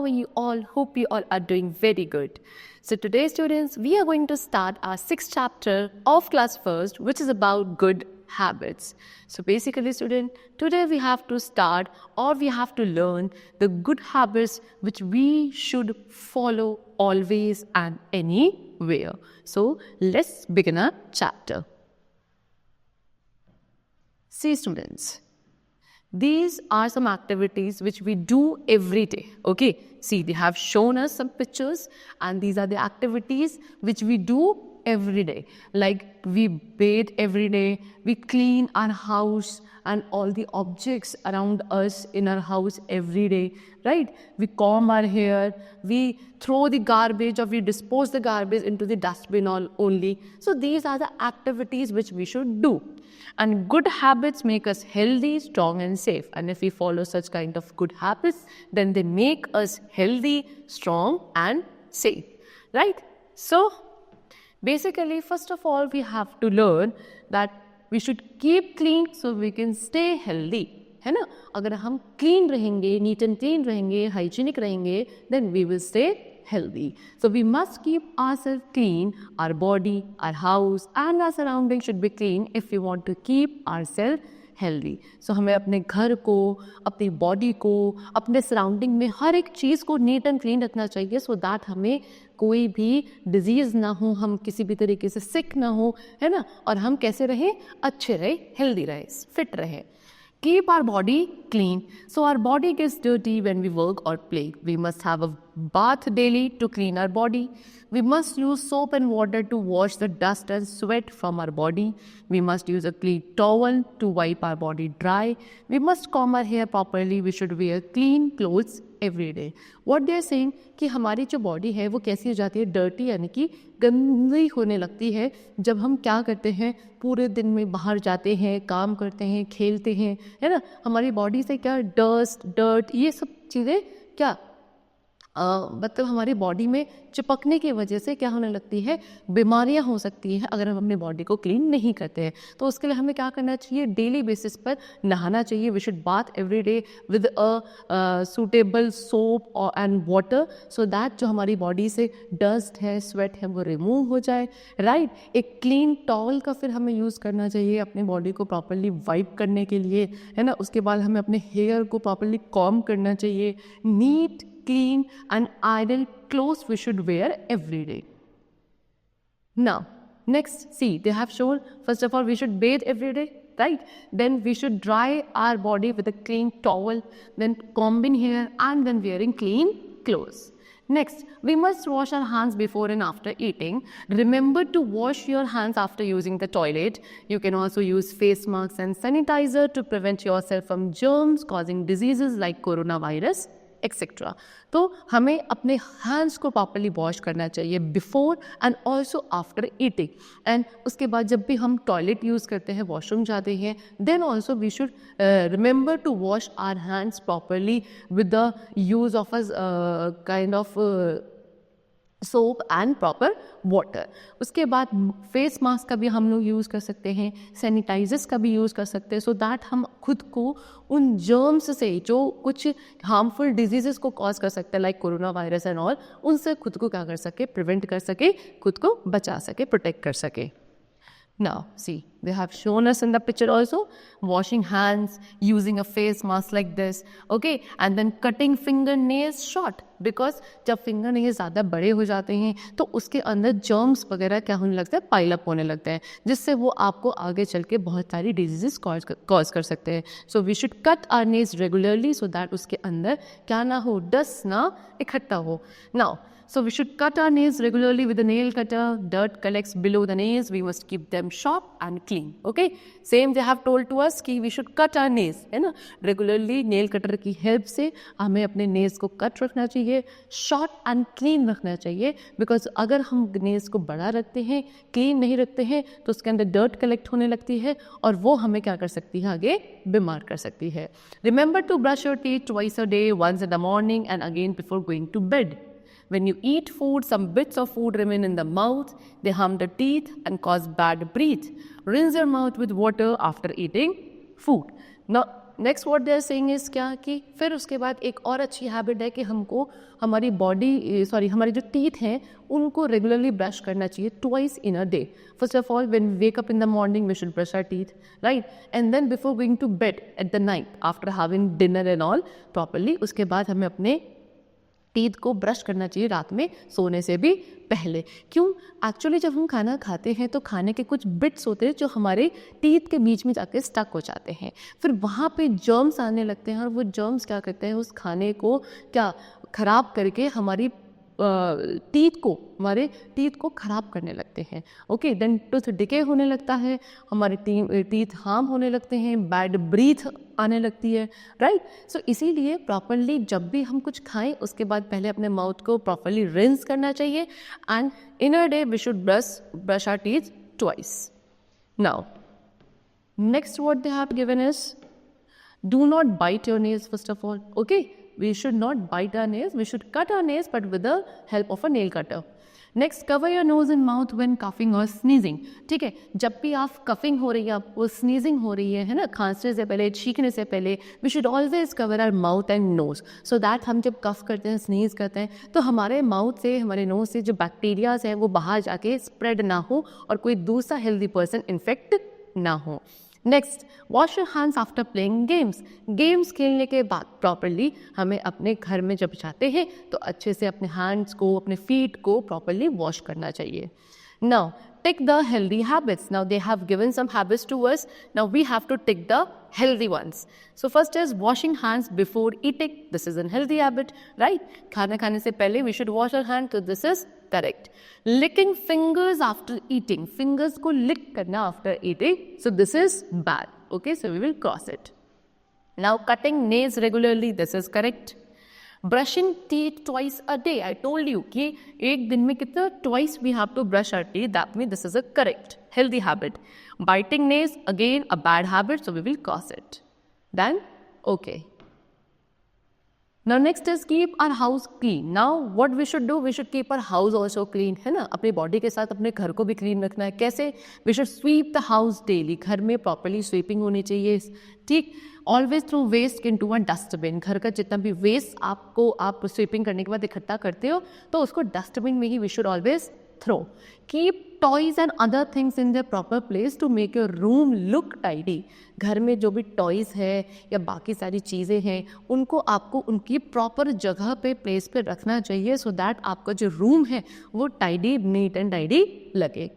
are you all? Hope you all are doing very good. So today, students, we are going to start our 6th chapter of class 1st, which is about good habits. So basically, student, today we have to start or we have to learn the good habits which we should follow always and anywhere. So let's begin our chapter. See, students, these are some activities which we do every day. Okay, see, they have shown us some pictures and these are the activities which we do every day. Like we bathe every day, we clean our house and all the objects around us in our house every day, right? We comb our hair, we throw the garbage or we dispose the garbage into the dustbin only. So these are the activities which we should do. And good habits make us healthy, strong and safe. And if we follow such kind of good habits, then they make us healthy, strong and safe, right? So basically, first of all, we have to learn that we should keep clean so we can stay healthy. है ना? अगर हम clean रहेंगे, neat and clean रहेंगे, hygienic रहेंगे, then we will stay healthy. So we must keep ourselves clean, our body, our house and our surroundings should be clean if we want to keep ourselves healthy. So हमें अपने घर को, अपनी body को, अपने surrounding में हर एक चीज़ को neat and clean रखना चाहिए so that हमें कोई भी disease ना हो, हम किसी भी तरीके से sick ना हो, है ना? और हम कैसे रहें? अच्छे रहें, healthy रहें, fit रहें. Keep our body clean. So our body gets dirty when we work or play. We must have a bath daily to clean our body. We must use soap and water to wash the dust and sweat from our body. We must use a clean towel to wipe our body dry. We must comb our hair properly. We should wear clean clothes every day. What they are saying कि हमारी जो body है वो कैसी हो जाती है? Dirty यानी कि गंदी होने लगती है जब हम क्या करते हैं, पूरे दिन में बाहर जाते हैं, काम करते हैं, खेलते हैं, है ना? हमारी बॉडी से क्या डस्ट, डर्ट, ये सब चीज़ें क्या मतलब हमारी बॉडी में चिपकने की वजह से क्या होने लगती है? बीमारियां हो सकती हैं अगर हम अपनी बॉडी को क्लीन नहीं करते हैं. तो उसके लिए हमें क्या करना चाहिए? डेली बेसिस पर नहाना चाहिए. We should bath every day with a suitable soap and water so that जो हमारी बॉडी से डस्ट है, स्वेट है, वो रिमूव हो जाए, राइट? एक क्लीन टॉवल का फिर हमें यूज़ करना चाहिए अपनी बॉडी को प्रॉपरली वाइप करने के लिए, है ना? उसके बाद हमें अपने हेयर को प्रॉपरली कॉम्ब करना चाहिए. Neat, clean and iron clothes we should wear every day. Now, next, see, they have shown, first of all, we should bathe every day, right? Then we should dry our body with a clean towel, then combing hair and then wearing clean clothes. Next, we must wash our hands before and after eating. Remember to wash your hands after using the toilet. You can also use face masks and sanitizer to prevent yourself from germs causing diseases like coronavirus, etcetera. तो हमें अपने hands को properly wash करना चाहिए before and also after eating. And उसके बाद जब भी हम टॉयलेट यूज़ करते हैं, वॉशरूम जाते हैं, then also we should remember to wash our hands properly with the use of a kind of soap and proper water. उसके बाद फेस मास्क का भी हम लोग यूज़ कर सकते हैं, सैनिटाइजर्स का भी यूज़ कर सकते हैं सो दैट हम खुद को उन जर्म्स से जो कुछ हार्मफुल डिजीज़ेस को कॉज कर सकते हैं like corona virus and all, उनसे खुद को क्या कर सके? प्रिवेंट कर सके, खुद को बचा सके, प्रोटेक्ट कर सके. Now, see, they have shown us in the picture also, washing hands, using a face mask like this, okay, and then cutting fingernails short, because जब fingernails ज़्यादा बड़े हो जाते हैं तो उसके अंदर germs वगैरह क्या होने लगते हैं? पाइल अप होने लगते हैं, जिससे वो आपको आगे चल के बहुत सारी diseases cause कर सकते हैं. So we should cut our nails regularly so that उसके अंदर क्या ना हो? dust ना इकट्ठा हो. Now, so we should cut our nails regularly with a nail cutter. Dirt collects below the nails. We must keep them sharp and clean. Okay. Same they have told to us कि we should cut our nails, है ना? Regularly nail cutter की help से हमें अपने nails को cut रखना चाहिए, short and clean रखना चाहिए. Because अगर हम nails को बड़ा रखते हैं, clean नहीं रखते हैं, तो उसके अंदर dirt collect होने लगती है और वो हमें क्या कर सकती है? आगे बीमार कर सकती है. Remember to brush your teeth twice a day, once in the morning and again before going to bed. When you eat food, some bits of food remain in the mouth. They harm the teeth and cause bad breath. Rinse your mouth with water after eating food. Now, next what they are saying is क्या कि फिर उसके बाद एक और अच्छी habit है कि हमको हमारी हमारे जो टीथ हैं उनको रेगुलरली ब्रश करना चाहिए twice in a day. First of all when we wake up in the morning we should brush our teeth, right, and then before going to bed at the night after having dinner and all properly, उसके बाद हमें अपने teeth को brush करना चाहिए रात में सोने से भी पहले. क्यों? एक्चुअली जब हम खाना खाते हैं तो खाने के कुछ बिट्स होते हैं जो हमारे टीथ के बीच में जाके स्टक हो जाते हैं, फिर वहाँ पे जर्म्स आने लगते हैं और वो जर्म्स क्या करते हैं उस खाने को क्या ख़राब करके हमारे टीथ को ख़राब करने लगते हैं. ओके, देन टूथ डिके होने लगता है, हमारे टीथ हार्म होने लगते हैं, बैड ब्रीथ आने लगती है, राइट. सो इसीलिए प्रॉपरली जब भी हम कुछ खाएं उसके बाद पहले अपने माउथ को प्रॉपरली रिंस करना चाहिए and in a day we should brush our teeth twice. Now next what they have given is do not bite your nails first of all. Okay, we should not bite our nails, we should cut our nails but with the help of a nail cutter. Next, cover your nose and mouth when coughing or sneezing. ठीक है, जब भी आप coughing हो रही है, आपको sneezing हो रही है ना, खांसने से पहले, छींकने से पहले, we should always cover our mouth and nose so that हम जब कफ करते हैं, स्नीज करते हैं तो हमारे माउथ से, हमारे नोज से जो बैक्टीरियाज हैं वो बाहर जाके स्प्रेड ना हो और कोई दूसरा हेल्दी पर्सन इन्फेक्ट ना हो. Next, wash your hands after playing games. Games खेलने के बाद प्रॉपरली हमें अपने घर में जब जाते हैं तो अच्छे से अपने हैंड्स को, अपने फीट को प्रॉपरली वॉश करना चाहिए. Now tick the healthy habits. Now they have given some habits to us. Now we have to tick the healthy ones. So first is washing hands before eating. This is a healthy habit, right? खाना खाने से पहले we should wash our hands, so this is correct. Licking fingers after eating. Fingers को lick करना after eating, so this is bad. Okay, so we will cross it. Now cutting nails regularly. This is correct. Brushing teeth twice a day. I told you कि एक दिन में कितना twice we have to brush our teeth. That means this is a correct healthy habit. Biting nails, again a bad habit, so we will cross it. Then, okay. Now next is keep our house clean. Now what we should do? We should keep our house also clean, है ना. अपनी body के साथ अपने घर को भी clean रखना है. कैसे? We should sweep the house daily. घर में प्रॉपरली स्वीपिंग होनी चाहिए, ठीक. Always throw waste into a dustbin. घर का जितना भी वेस्ट आप स्वीपिंग करने के बाद इकट्ठा करते हो तो उसको डस्टबिन में ही we should always throw. Keep toys and other things in the proper place to make your room look tidy. घर में जो भी टॉयज है या बाकी सारी चीज़ें हैं उनको आपको उनकी प्रॉपर जगह पे, प्लेस पे रखना चाहिए सो दैट आपका जो रूम है वो टाइडी, नीट एंड टाइडी लगे.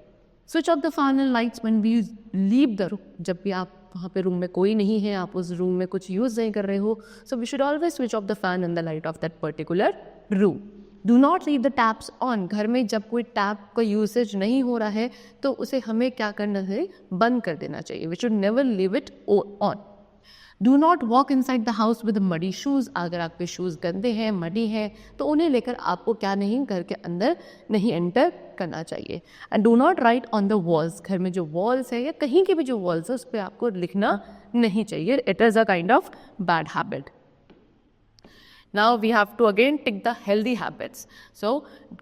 Switch off the fan and lights when we leave the room. जब भी आप वहाँ पे रूम में कोई नहीं है, आप उस रूम में कुछ यूज़ नहीं कर रहे हो, so we should always switch off the fan and the light off that particular room. Do not leave the taps on. घर में जब कोई टैप का यूसेज नहीं हो रहा है तो उसे हमें क्या करना है, बंद कर देना चाहिए. We should never leave it on. Do not walk inside the house with muddy shoes. अगर आपके शूज़ गंदे हैं, मडी हैं, तो उन्हें लेकर आपको क्या नहीं, घर के अंदर नहीं एंटर करना चाहिए. And do not right on the walls. घर में जो वॉल्स है या कहीं के भी जो वॉल्स है उस पर आपको लिखना नहीं चाहिए. It is a kind of bad habit. Now we have to again tick the healthy habits. So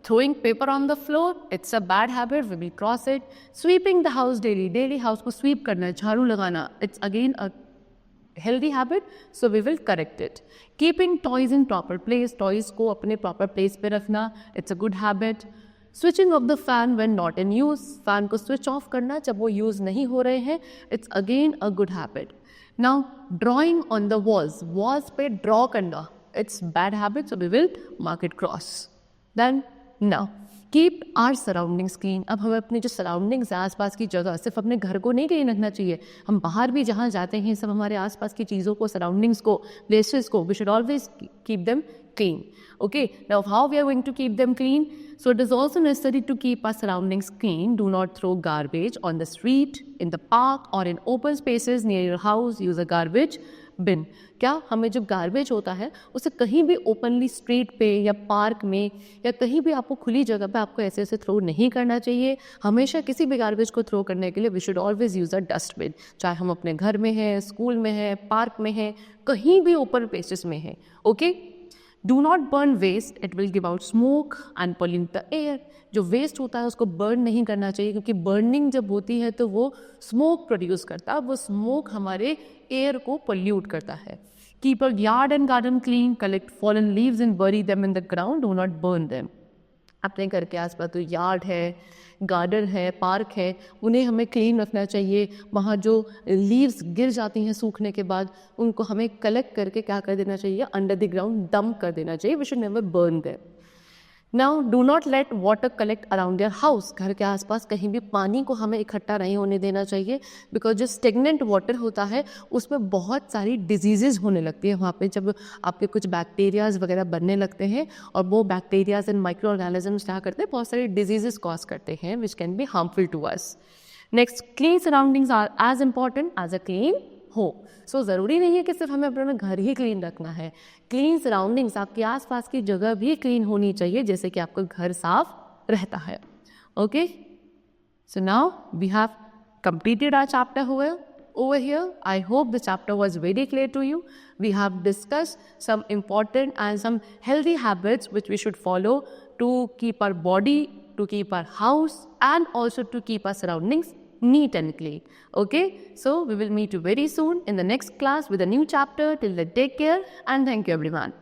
throwing paper on the floor, it's a bad habit, we will cross it. Sweeping the house daily house को sweep करना, झाड़ू लगाना, it's again a healthy habit, so we will correct it. Keeping toys in proper place, toys को अपने proper place पे रखना, it's a good habit. Switching off the fan when not in use, fan को switch off करना जब वो use नहीं हो रहे हैं, it's again a good habit. Now drawing on the walls पे draw करना, it's bad habit, so we will mark it cross. Then now keep our surroundings clean. अब हमें अपनी जो सराउंडिंग्स है, आसपास की जगह, सिर्फ अपने घर को नहीं क्लीन रखना चाहिए, हम बाहर भी जहाँ जाते हैं सब हमारे आसपास की चीज़ों को, सराउंडिंग्स को, प्लेसेस को, we should always keep them clean. Okay, now how we are going to keep them clean? So it is also necessary to keep our surroundings clean. Do not throw garbage on the street, in the park or in open spaces near your house. Use a garbage bin. क्या हमें जो garbage होता है उसे कहीं भी openly street पे या पार्क में या कहीं भी आपको खुली जगह पे आपको ऐसे थ्रो नहीं करना चाहिए. हमेशा किसी भी गार्बेज को थ्रो करने के लिए we should always use a dustbin. चाहे हम अपने घर में हैं, स्कूल में हैं, पार्क में हैं, कहीं भी ओपन प्लेसेस में हैं. Okay, do not burn waste, it will give out smoke and pollute the air. जो वेस्ट होता है उसको बर्न नहीं करना चाहिए, क्योंकि बर्निंग जब होती है तो वो स्मोक प्रोड्यूस करता है, वो स्मोक हमारे एयर को पोल्यूट करता है। Keep your yard and garden clean, collect fallen leaves and bury them in the ground, do not burn them. अपने घर के आसपास तो यार्ड है, गार्डन है, पार्क है, उन्हें हमें क्लीन रखना चाहिए। वहाँ जो लीव्स गिर जाती हैं सूखने के बाद, उनको हमें कलेक्ट करके क्या कर देना चाहिए, अंडर द ग्राउंड डंप कर देना चाहिए। We should never burn them. Now do not let water collect around your house, घर के आसपास कहीं भी पानी को हमें इकट्ठा नहीं होने देना चाहिए, बिकॉज जो स्टेगनेंट वाटर होता है उसमें बहुत सारी डिजीजेज होने लगती है। वहाँ पे जब आपके कुछ बैक्टीरियाज वगैरह बनने लगते हैं, और वो बैक्टीरियाज एंड माइक्रो ऑर्गेनिजम्स क्या करते हैं, बहुत सारी डिजीजेज कॉज करते हैं which can be harmful to us. Next, clean surroundings are as important as a clean हो। सो ज़रूरी नहीं है कि सिर्फ हमें अपना घर ही क्लीन रखना है, क्लीन सराउंडिंग्स, आपके आसपास की जगह भी क्लीन होनी चाहिए, जैसे कि आपका घर साफ रहता है। Okay, so now we have completed our chapter over here. I hope the chapter was very clear to you. We have discussed some important and some healthy habits which we should follow to keep our body, to keep our house, and also to keep our surroundings neat and clean. Okay, so we will meet you very soon in the next class with a new chapter. Till then, take care and thank you everyone.